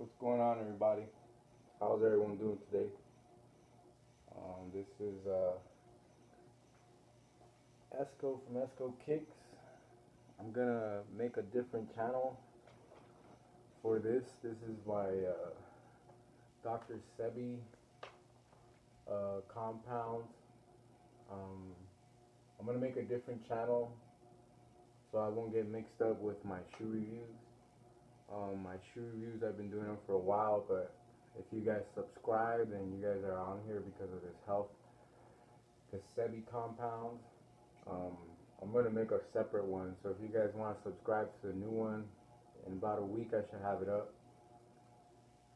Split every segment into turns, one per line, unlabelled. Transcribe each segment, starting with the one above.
What's going on, everybody? How's everyone doing today? This is Esco from Esco Kicks. I'm gonna make a different channel for this. This is my Dr. Sebi compound. Um, I'm gonna make a different channel so I won't get mixed up with my shoe reviews. My shoe reviews, I've been doing them for a while, but if you guys subscribe, then you guys are on here because of this the Sebi compound. Um, I'm going to make a separate one, so if you guys want to subscribe to the new one, in about a week I should have it up.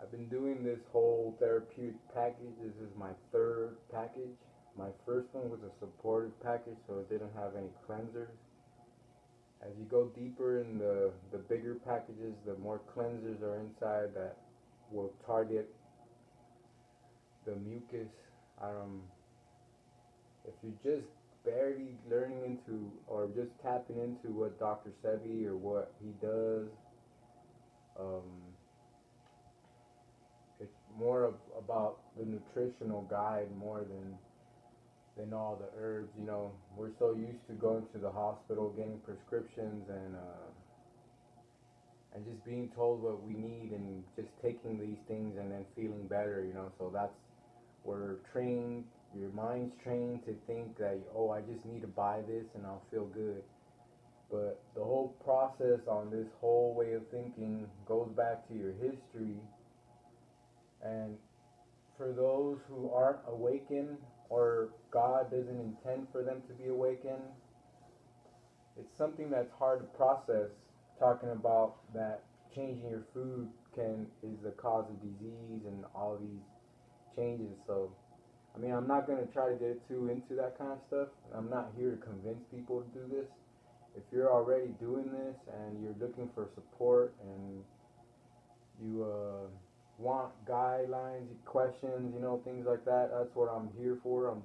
I've been doing this whole therapeutic package. This is my third package. My first one was a supportive package, so it didn't have any cleansers. As you go deeper in the bigger packages, the more cleansers are inside that will target the mucus. If you're just barely learning into or just tapping into what Dr. Sebi or what he does, um, it's more about the nutritional guide more than all the herbs. You know, we're so used to going to the hospital, getting prescriptions, and just being told what we need and just taking these things and then feeling better. You know, so that's we're trained. Your mind's trained to think that, oh, I just need to buy this and I'll feel good. But the whole process on this whole way of thinking goes back to your history. And for those who aren't awakened, or God doesn't intend for them to be awakened, it's something that's hard to process, talking about that changing your food is the cause of disease and all these changes. So I mean, I'm not going to try to get too into that kind of stuff. I'm not here to convince people to do this. If you're already doing this and you're looking for support and you want guidelines, questions, you know, things like that, that's what I'm here for. I'm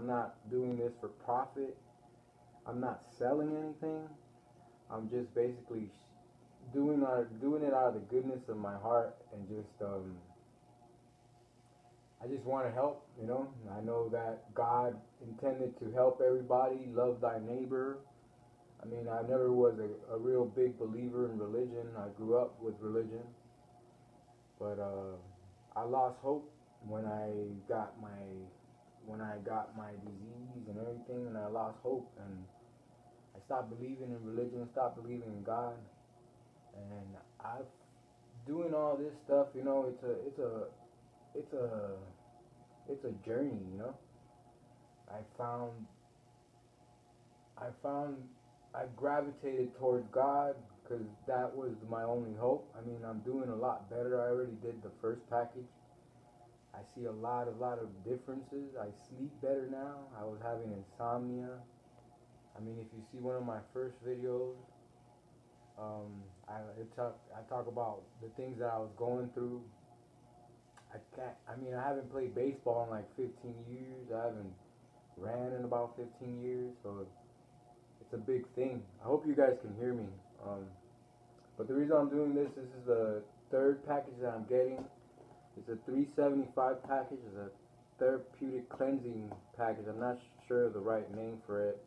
not doing this for profit. I'm not selling anything. I'm just basically doing it out of the goodness of my heart and just I just want to help, you know. I know that God intended to help everybody, love thy neighbor. I mean, I never was a real big believer in religion. I grew up with religion. But I lost hope when I got my disease and everything, and I lost hope, and I stopped believing in religion, stopped believing in God. And I doing all this stuff, you know, it's a journey, you know. I found I found I gravitated towards God because that was my only hope. I mean, I'm doing a lot better. I already did the first package. I see a lot of differences. I sleep better now. I was having insomnia. I mean, if you see one of my first videos, I talk about the things that I was going through. I haven't played baseball in like 15 years. I haven't ran in about 15 years, so it's a big thing. I hope you guys can hear me. But the reason I'm doing this is the third package that I'm getting. It's a 375 package. It's a therapeutic cleansing package. I'm not sure of the right name for it.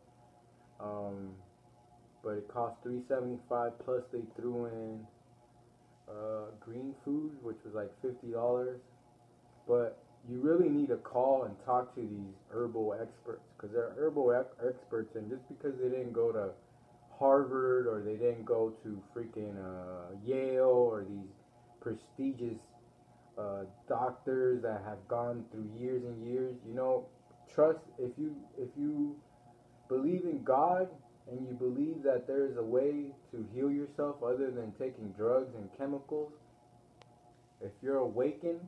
But it cost 375 plus they threw in green food, which was like $50. But you really need to call and talk to these herbal experts, because they're herbal experts, and just because they didn't go to Harvard or they didn't go to freaking Yale or these prestigious doctors that have gone through years and years, you know, trust. If you believe in God and you believe that there is a way to heal yourself other than taking drugs and chemicals, if you're awakened,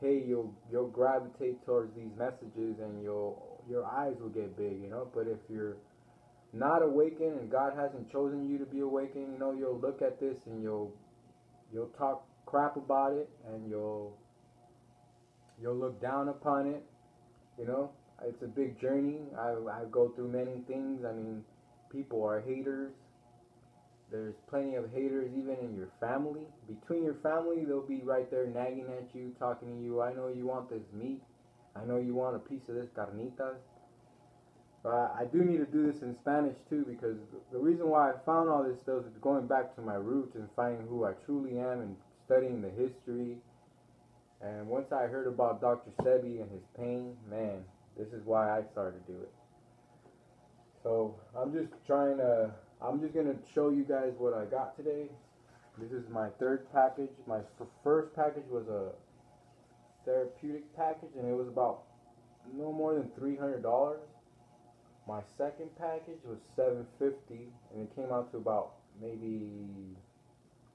hey, you'll gravitate towards these messages and your eyes will get big, you know. But if you're not awakened and God hasn't chosen you to be awakened, you know, you'll look at this and you'll talk crap about it, and you'll look down upon it, you know. It's a big journey. I go through many things. I mean, people are haters. there's plenty of haters even in your family. Between your family, they'll be right there nagging at you, talking to you. I know you want this meat. I know you want a piece of this carnitas. But I do need to do this in Spanish too, because the reason why I found all this stuff is going back to my roots and finding who I truly am and studying the history. And once I heard about Dr. Sebi and his pain, man, this is why I started to do it. So I'm just going to show you guys what I got today. This is my third package. My first package was a therapeutic package, and it was about no more than $300. My second package was $750, and it came out to about maybe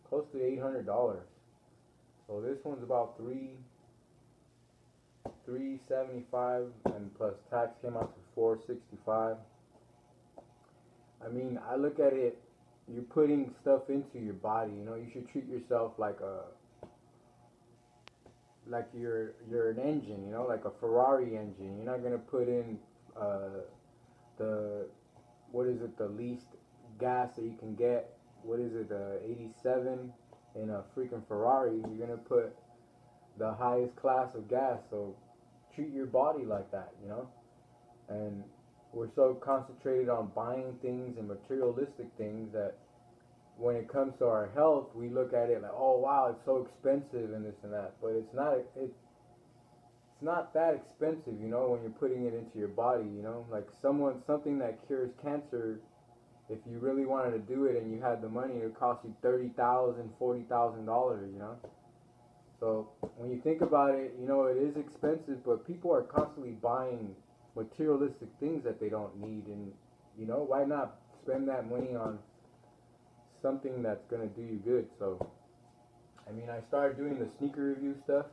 close to $800. So this one's about $375, and plus tax came out to $465. I mean, I look at it, you're putting stuff into your body, you know. You should treat yourself like you're an engine, you know, like a Ferrari engine. You're not gonna put in the least gas that you can get. 87 in a freaking Ferrari. You're gonna put the highest class of gas. So treat your body like that, you know. And we're so concentrated on buying things and materialistic things that when it comes to our health, we look at it like, oh wow, it's so expensive and this and that. But it's not that expensive, you know, when you're putting it into your body, you know. Like something that cures cancer, if you really wanted to do it and you had the money, it would cost you $30,000, $40,000, you know. So when you think about it, you know, it is expensive, but people are constantly buying materialistic things that they don't need. And, you know, why not spend that money on something that's going to do you good? So, I mean, I started doing the sneaker review stuff.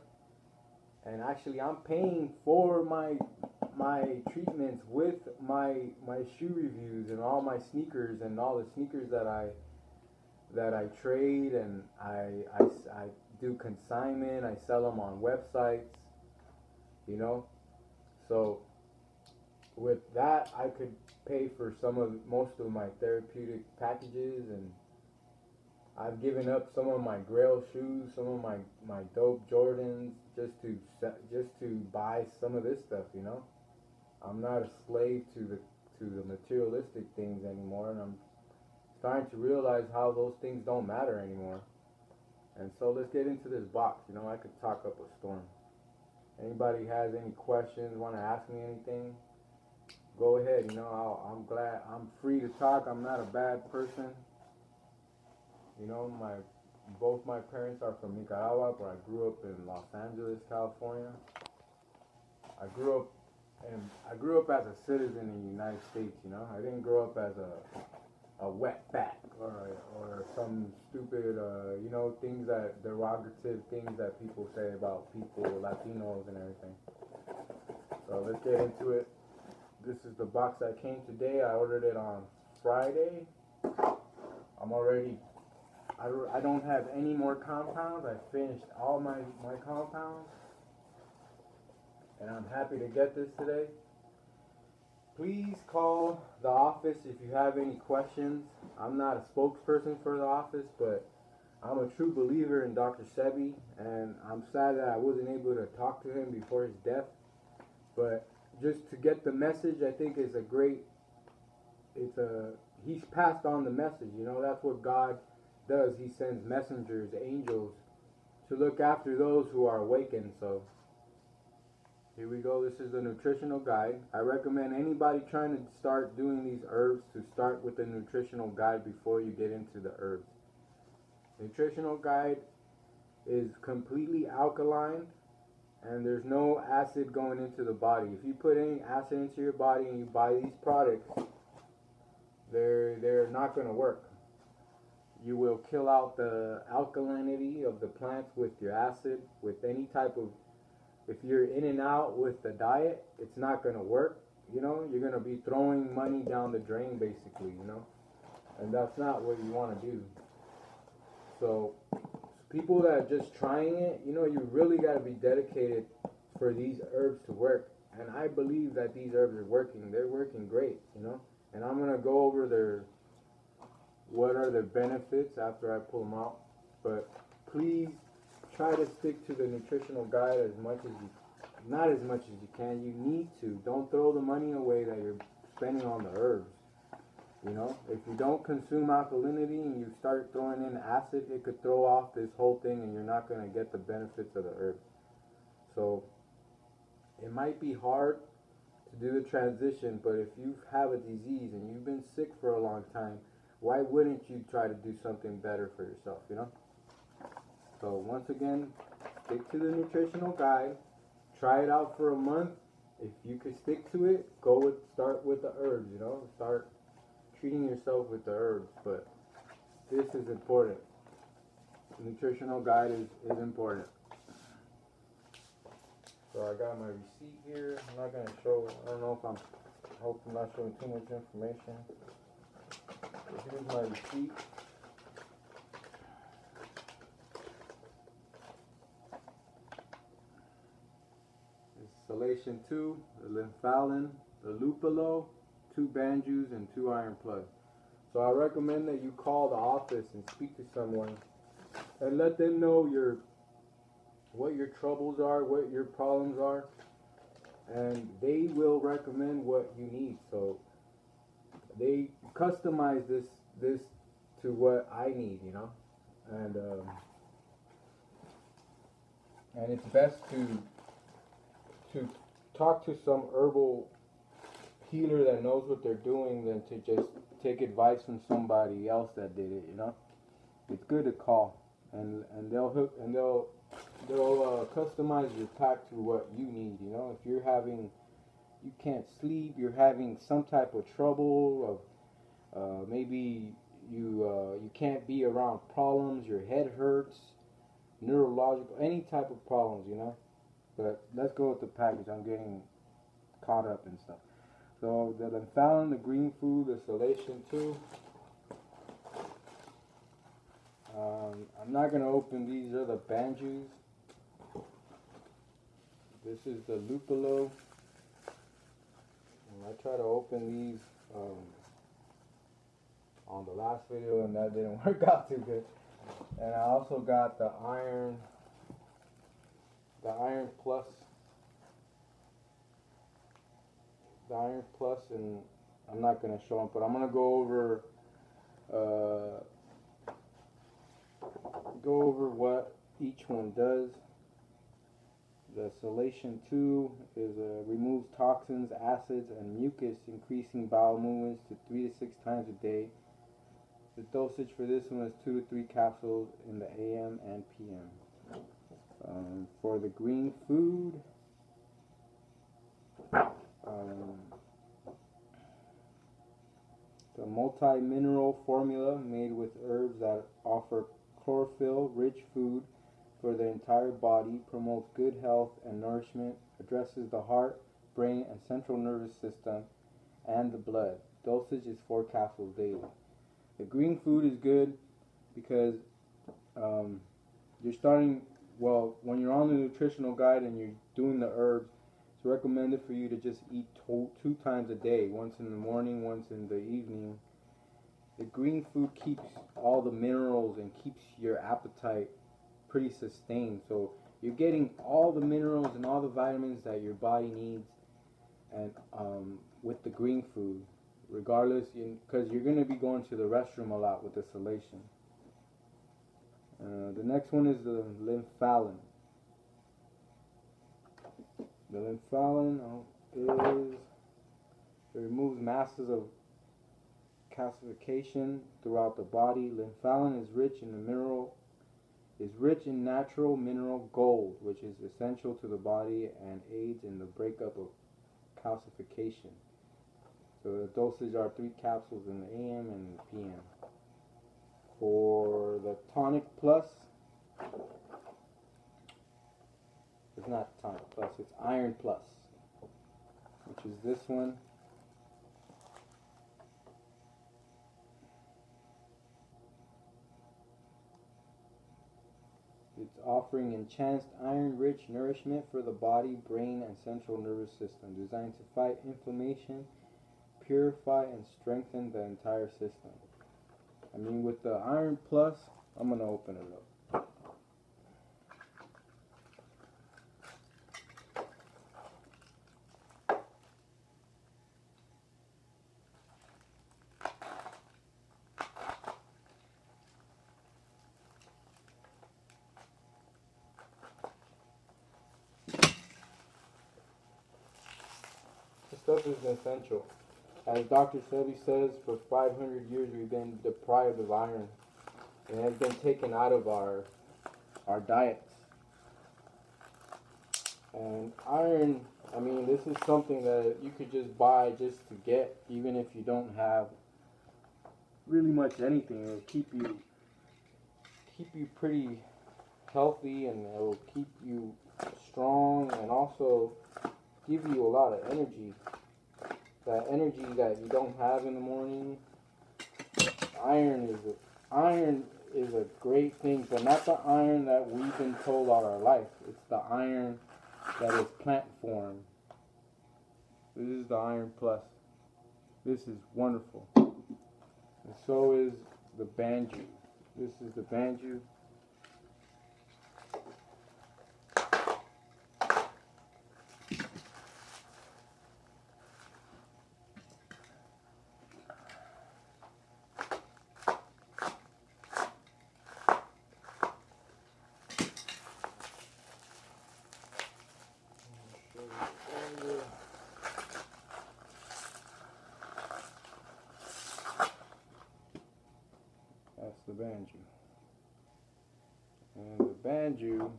And actually, I'm paying for my treatments with my shoe reviews and all my sneakers and all the sneakers that I trade, and I do consignment. I sell them on websites, you know. So with that, I could pay for most of my therapeutic packages, and I've given up some of my Grail shoes, some of my dope Jordans, just to buy some of this stuff, you know. I'm not a slave to the materialistic things anymore, and I'm starting to realize how those things don't matter anymore. And so let's get into this box. You know, I could talk up a storm. Anybody has any questions, want to ask me anything, go ahead. You know, I'm free to talk. I'm not a bad person. You know, both my parents are from Nicaragua, but I grew up in Los Angeles, California. I grew up as a citizen in the United States, you know. I didn't grow up as a wetback or some stupid, you know, derogative things that people say about people, Latinos and everything. So let's get into it. This is the box that came today. I ordered it on Friday. I don't have any more compounds. I finished all my compounds. And I'm happy to get this today. Please call the office if you have any questions. I'm not a spokesperson for the office, but I'm a true believer in Dr. Sebi, and I'm sad that I wasn't able to talk to him before his death. But just to get the message, I think is he's passed on the message, you know. That's what God does. He sends messengers, angels, to look after those who are awakened. So here we go. This is the nutritional guide. I recommend anybody trying to start doing these herbs to start with the nutritional guide before you get into the herbs. Nutritional guide is completely alkaline, and there's no acid going into the body. If you put any acid into your body and you buy these products, they're not going to work. You will kill out the alkalinity of the plants with your acid, with any type of, if you're in and out with the diet, it's not going to work. You know, you're going to be throwing money down the drain basically, you know, and that's not what you want to do. So people that are just trying it, you know, you really got to be dedicated for these herbs to work. And I believe that these herbs are working. They're working great, you know. And I'm going to go over what are the benefits after I pull them out. But please try to stick to the nutritional guide as much as you, not as much as you can. You need to. Don't throw the money away that you're spending on the herbs. You know, if you don't consume alkalinity and you start throwing in acid, it could throw off this whole thing and you're not going to get the benefits of the herb. So it might be hard to do the transition, but if you have a disease and you've been sick for a long time, why wouldn't you try to do something better for yourself, you know? So once again, stick to the nutritional guide. Try it out for a month. If you could stick to it, start with the herbs, you know? Start treating yourself with the herbs, but this is important. The nutritional guide is important. So I got my receipt here. I'm not going to show, I don't know if I hope I'm not showing too much information. So here's my receipt. It's Salation 2, the Lymphalin, the Lupolo, 2 Banjus, and 2 Iron Plus. So I recommend that you call the office and speak to someone and let them know what your troubles are, what your problems are, and they will recommend what you need. So they customize this to what I need, you know, and it's best to talk to some herbal healer that knows what they're doing than to just take advice from somebody else that did it, you know. It's good to call, and they'll customize your pack to what you need, you know. If you can't sleep, you're having some type of trouble of maybe you can't be around problems, your head hurts, neurological, any type of problems, you know. But let's go with the package. I'm getting caught up and stuff. So the Lymphalin, the green food, the Salation 2. I'm not going to open these. Are the Banjus. This is the Lupolo. And I tried to open these on the last video and that didn't work out too good. And I also got the Iron Plus. The Iron Plus, and I'm not going to show them, but I'm going to go over what each one does. The Salation 2 is removes toxins, acids, and mucus, increasing bowel movements to 3 to 6 times a day. The dosage for this one is 2 to 3 capsules in the AM and PM. For the green food, the multi-mineral formula made with herbs that offer chlorophyll-rich food for the entire body, promotes good health and nourishment, addresses the heart, brain, and central nervous system, and the blood. Dosage is 4 capsules daily. The green food is good because you're starting, well, when you're on the nutritional guide and you're doing the herbs, it's recommended for you to just eat 2 times a day, once in the morning, once in the evening. The green food keeps all the minerals and keeps your appetite pretty sustained. So you're getting all the minerals and all the vitamins that your body needs, and with the green food, regardless, because you're going to be going to the restroom a lot with the Salation. The next one is the Lymphalin. The Lymphalin it removes masses of calcification throughout the body. Lymphalin is rich in natural mineral gold, which is essential to the body and aids in the breakup of calcification. So the dosage are 3 capsules in the AM and the PM. For the Tonic Plus, it's not Tonic Plus, it's Iron Plus, which is this one. It's offering enhanced iron-rich nourishment for the body, brain, and central nervous system, designed to fight inflammation, purify, and strengthen the entire system. I mean, with the Iron Plus, I'm gonna open it up. This stuff is essential. As Dr. Sebi says, for 500 years we've been deprived of iron. It has been taken out of our diets. And iron, I mean, this is something that you could just buy just to get, even if you don't have really much anything. It'll keep you pretty healthy, and it'll keep you strong, and also give you a lot of energy. That energy that you don't have in the morning. Iron is a great thing, but not the iron that we've been told all our life. It's the iron that is plant form. This is the Iron Plus. This is wonderful. And so is the Banju. This is the Banju. That's the Banju. And the Banju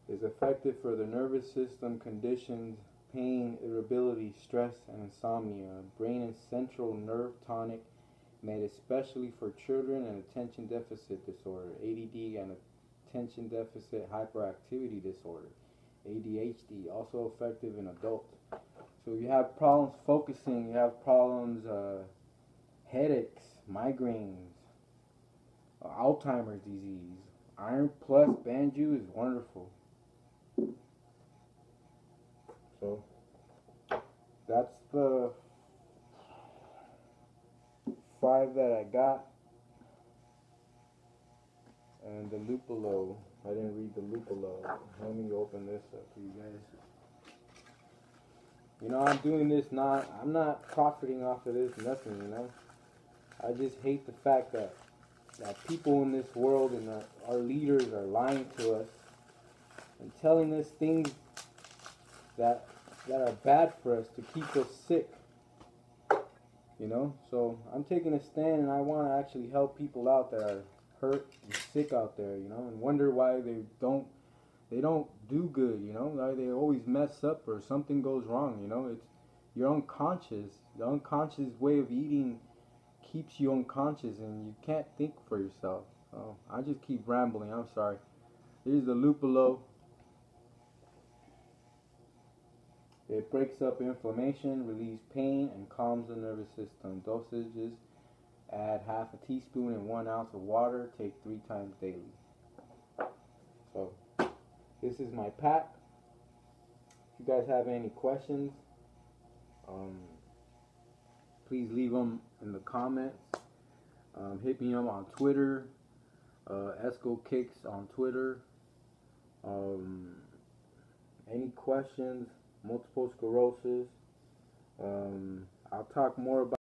is effective for the nervous system conditions, pain, irritability, stress, and insomnia. Brain and central nerve tonic, made especially for children and attention deficit disorder, ADD, and attention deficit hyperactivity disorder, ADHD. Also effective in adults. So if you have problems focusing, you have problems, headaches, migraines, Alzheimer's disease, Iron Plus Banju is wonderful. So that's the 5 that I got. And the Lupolo, I didn't read the Lupolo. Let me open this up for you guys. You know, I'm doing this I'm not profiting off of this, nothing, you know. I just hate the fact that people in this world and our leaders are lying to us and telling us things that are bad for us to keep us sick. You know, so I'm taking a stand, and I want to actually help people out that are hurt and sick out there, you know, and wonder why they don't do good, you know, why they always mess up or something goes wrong, you know. It's your unconscious. The unconscious way of eating keeps you unconscious, and you can't think for yourself. So I just keep rambling. I'm sorry. Here's the Lupolo. It breaks up inflammation, relieves pain, and calms the nervous system. Dosages: add half a teaspoon in 1 ounce of water. Take 3 times daily. So this is my pack. If you guys have any questions, please leave them in the comments. Hit me up on Twitter, Esco Kicks on Twitter. Any questions? Multiple sclerosis. I'll talk more about